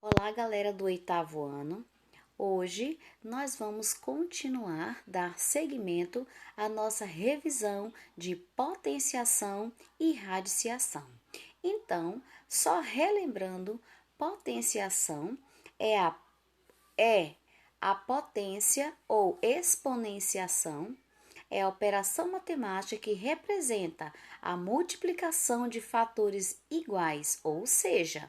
Olá, galera do oitavo ano. Hoje nós vamos continuar, dar seguimento à nossa revisão de potenciação e radiciação. Então, só relembrando, potenciação é a potência ou exponenciação, é a operação matemática que representa a multiplicação de fatores iguais, ou seja,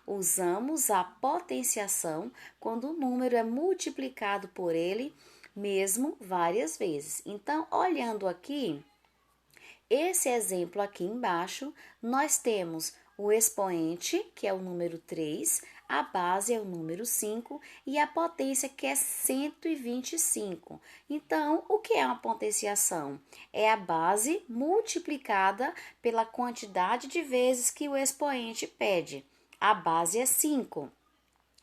usamos a potenciação quando o número é multiplicado por ele mesmo várias vezes. Então, olhando aqui, esse exemplo aqui embaixo, nós temos o expoente, que é o número 3, a base é o número 5 e a potência, que é 125. Então, o que é uma potenciação? É a base multiplicada pela quantidade de vezes que o expoente pede. A base é 5.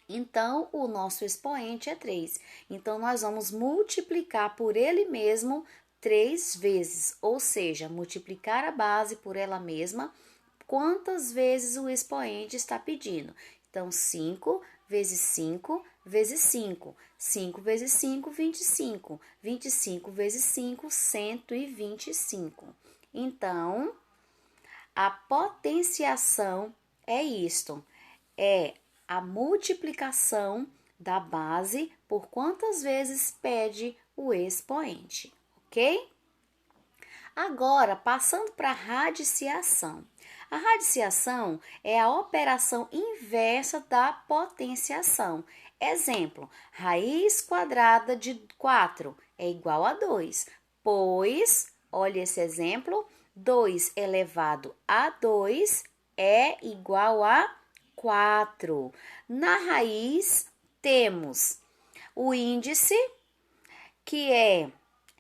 Então, o nosso expoente é 3. Então, nós vamos multiplicar por ele mesmo 3 vezes, ou seja, multiplicar a base por ela mesma, quantas vezes o expoente está pedindo. Então, 5 vezes 5 vezes 5. 5 vezes 5, 25. 25 vezes 5, 125. Então, a potenciação é isto, é a multiplicação da base por quantas vezes pede o expoente, ok? Agora, passando para a radiciação. A radiciação é a operação inversa da potenciação. Exemplo, raiz quadrada de 4 é igual a 2, pois, olha esse exemplo, 2 elevado a 2 é igual a 4. Na raiz, temos o índice, que é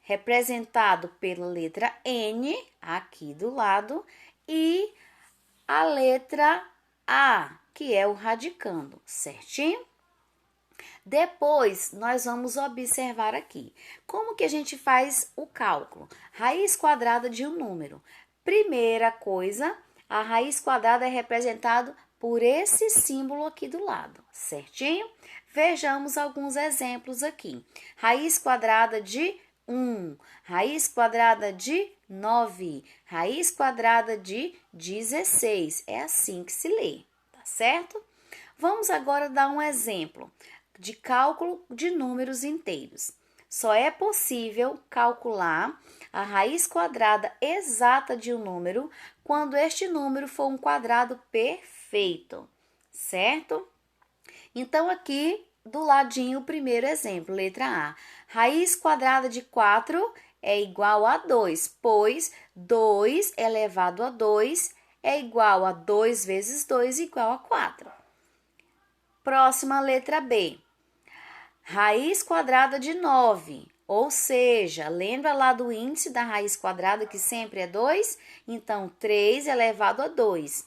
representado pela letra N, aqui do lado, e a letra A, que é o radicando, certinho? Depois, nós vamos observar aqui. Como que a gente faz o cálculo? Raiz quadrada de um número. Primeira coisa, a raiz quadrada é representada por esse símbolo aqui do lado, certinho? Vejamos alguns exemplos aqui. Raiz quadrada de 1, raiz quadrada de 9, raiz quadrada de 16. É assim que se lê, tá certo? Vamos agora dar um exemplo de cálculo de números inteiros. Só é possível calcular a raiz quadrada exata de um número quando este número for um quadrado perfeito, certo? Então, aqui do ladinho, o primeiro exemplo, letra A. Raiz quadrada de 4 é igual a 2, pois 2 elevado a 2 é igual a 2 vezes 2 igual a 4. Próxima, letra B. Raiz quadrada de 9, ou seja, lembra lá do índice da raiz quadrada que sempre é 2? Então, 3 elevado a 2.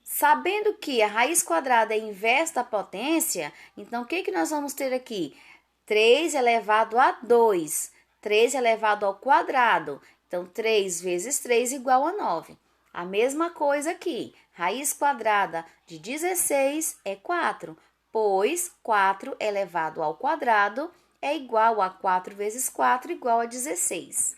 Sabendo que a raiz quadrada é inversa da potência, então o que nós vamos ter aqui? 3 elevado a 2. 3 elevado ao quadrado. Então, 3 vezes 3 igual a 9. A mesma coisa aqui. Raiz quadrada de 16 é 4, pois 4 elevado ao quadrado é igual a 4 vezes 4 igual a 16.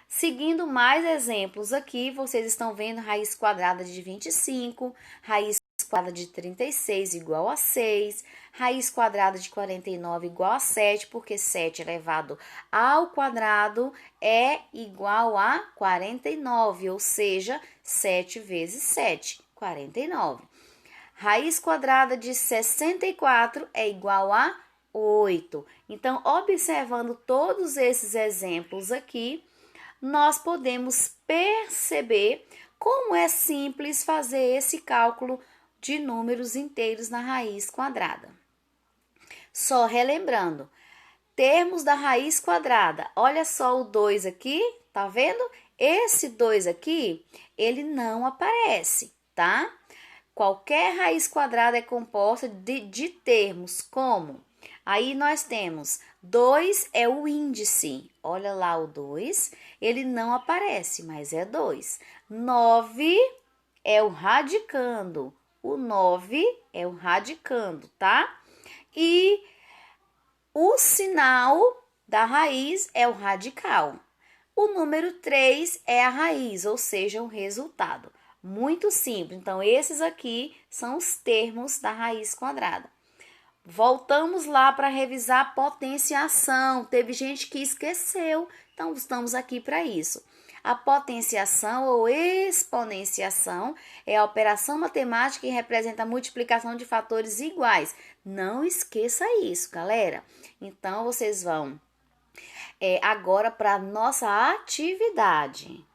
Seguindo mais exemplos aqui, vocês estão vendo raiz quadrada de 25, raiz quadrada de 36 igual a 6, raiz quadrada de 49 igual a 7, porque 7 elevado ao quadrado é igual a 49, ou seja, 7 vezes 7, 49. Raiz quadrada de 64 é igual a 8. Então, observando todos esses exemplos aqui, nós podemos perceber como é simples fazer esse cálculo de números inteiros na raiz quadrada. Só relembrando, termos da raiz quadrada, olha só o 2 aqui, tá vendo? Esse 2 aqui, ele não aparece, tá? Qualquer raiz quadrada é composta de termos como... Aí nós temos 2 é o índice, olha lá o 2, ele não aparece, mas é 2. 9 é o radicando, o 9 é o radicando, tá? E o sinal da raiz é o radical. O número 3 é a raiz, ou seja, o resultado. Muito simples. Então, esses aqui são os termos da raiz quadrada. Voltamos lá para revisar a potenciação. Teve gente que esqueceu, então estamos aqui para isso. A potenciação ou exponenciação é a operação matemática que representa a multiplicação de fatores iguais. Não esqueça isso, galera. Então, vocês vão agora para a nossa atividade.